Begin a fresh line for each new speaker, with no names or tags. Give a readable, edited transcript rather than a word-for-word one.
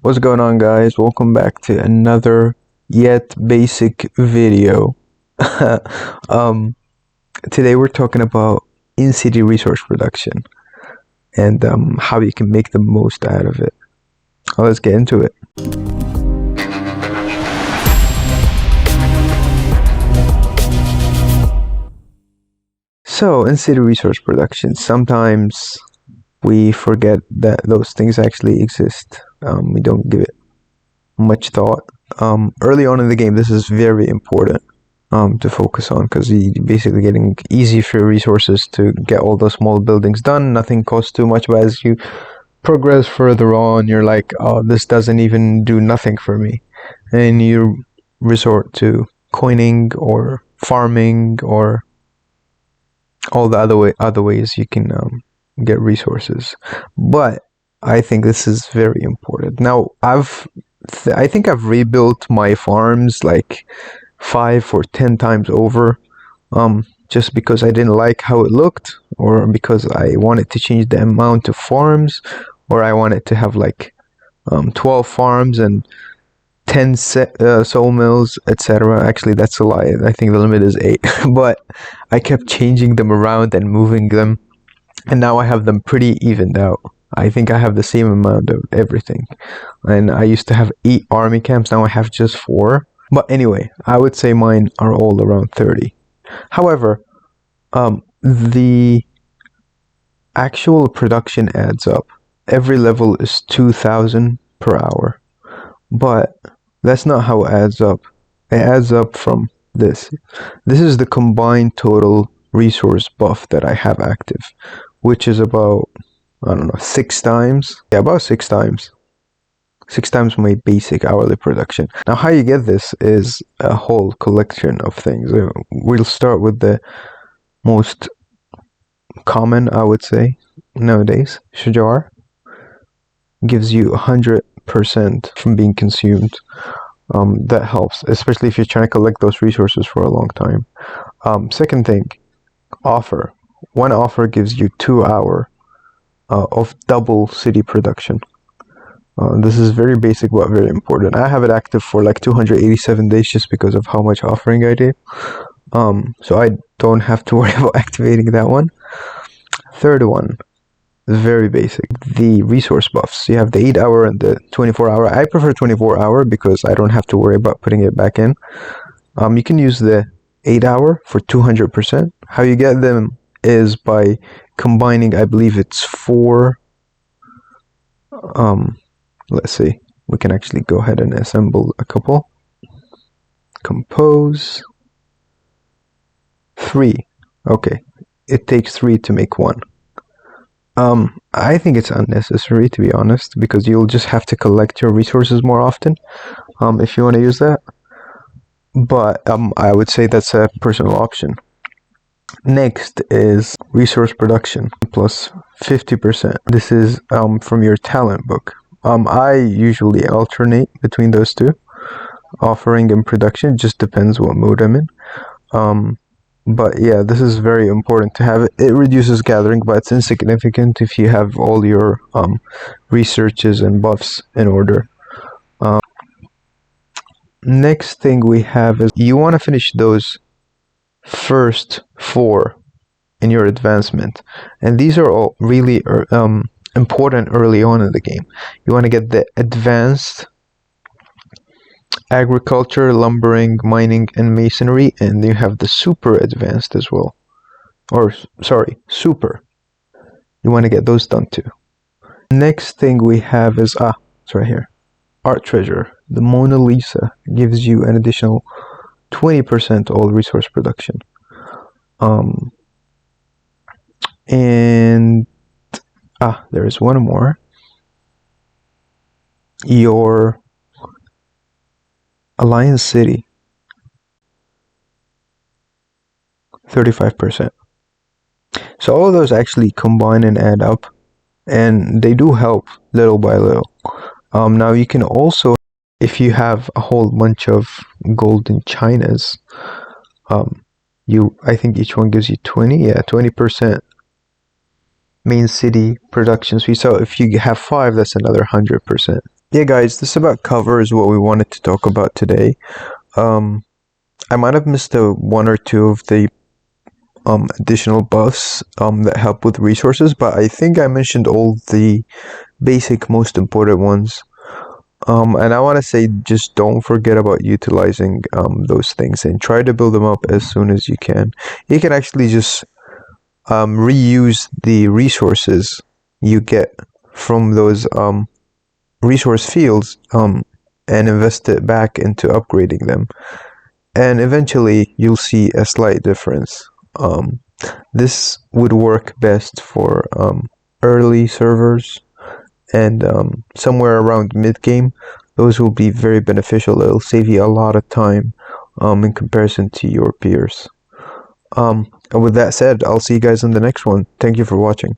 What's going on, guys? Welcome back to another yet basic video. um, Today we're talking about in-city resource production and how you can make the most out of it. Let's get into it. So, in-city resource production, sometimes we forget that those things actually exist. We don't give it much thought. Early on in the game, this is very important to focus on, because you're basically getting easy for resources to get all those small buildings done. Nothing costs too much, but as you progress further on, you're like, oh, this doesn't even do nothing for me, and you resort to coining or farming or all the other ways you can get resources. But I think this is very important. Now I think I've rebuilt my farms like 5 or 10 times over, just because I didn't like how it looked, or because I wanted to change the amount of farms, or I wanted to have like 12 farms and 10 sawmills, etc. Actually, that's a lie. I think the limit is 8. But I kept changing them around and moving them, and now I have them pretty evened out. I think I have the same amount of everything. And I used to have 8 army camps, now I have just 4. But anyway, I would say mine are all around 30. However, the actual production adds up. Every level is 2,000 per hour. But that's not how it adds up. It adds up from this. This is the combined total resource buff that I have active, which is about, I don't know, 6 times. Yeah, about 6 times. 6 times my basic hourly production. Now, how you get this is a whole collection of things. We'll start with the most common, I would say, nowadays. Shajar gives you 100% from being consumed. That helps, especially if you're trying to collect those resources for a long time. Second thing, offer. One offer gives you 2 hours of double city production. This is very basic but very important. I have it active for like 287 days just because of how much offering I did. So I don't have to worry about activating that one. Third one, very basic, the resource buffs. You have the 8 hour and the 24 hour. I prefer 24 hour because I don't have to worry about putting it back in. You can use the 8 hour for 200%. How you get them is by combining, I believe it's 4, let's see, we can actually go ahead and assemble a couple. Compose 3. Okay, it takes 3 to make 1. I think it's unnecessary, to be honest, because you'll just have to collect your resources more often if you want to use that. But I would say that's a personal option. Next is resource production plus 50%. This is from your talent book. I usually alternate between those two, offering and production. It just depends what mood I'm in. But yeah, this is very important to have it. It reduces gathering, but it's insignificant if you have all your researches and buffs in order. Next thing we have is you want to finish those first 4 in your advancement, and these are all really important early on in the game. You want to get the advanced agriculture, lumbering, mining, and masonry, and you have the super advanced as well. Or, sorry, super. You want to get those done too. Next thing we have is, it's right here. Art treasure. The Mona Lisa gives you an additional 20% all resource production. And, there is one more. Your Alliance City, 35%. So all of those actually combine and add up, and they do help little by little. Now you can also, if you have a whole bunch of golden chinas, I think each one gives you 20% main city production fee. So if you have 5, that's another 100%. Yeah, guys, this about covers what we wanted to talk about today. Um, I might have missed a one or two of the additional buffs that help with resources, but I think I mentioned all the basic, most important ones. And I want to say just don't forget about utilizing those things and try to build them up as soon as you can. You can actually just reuse the resources you get from those resource fields and invest it back into upgrading them. And eventually you'll see a slight difference. This would work best for early servers and somewhere around mid game. Those will be very beneficial. It'll save you a lot of time in comparison to your peers. And with that said, I'll see you guys in the next one. Thank you for watching.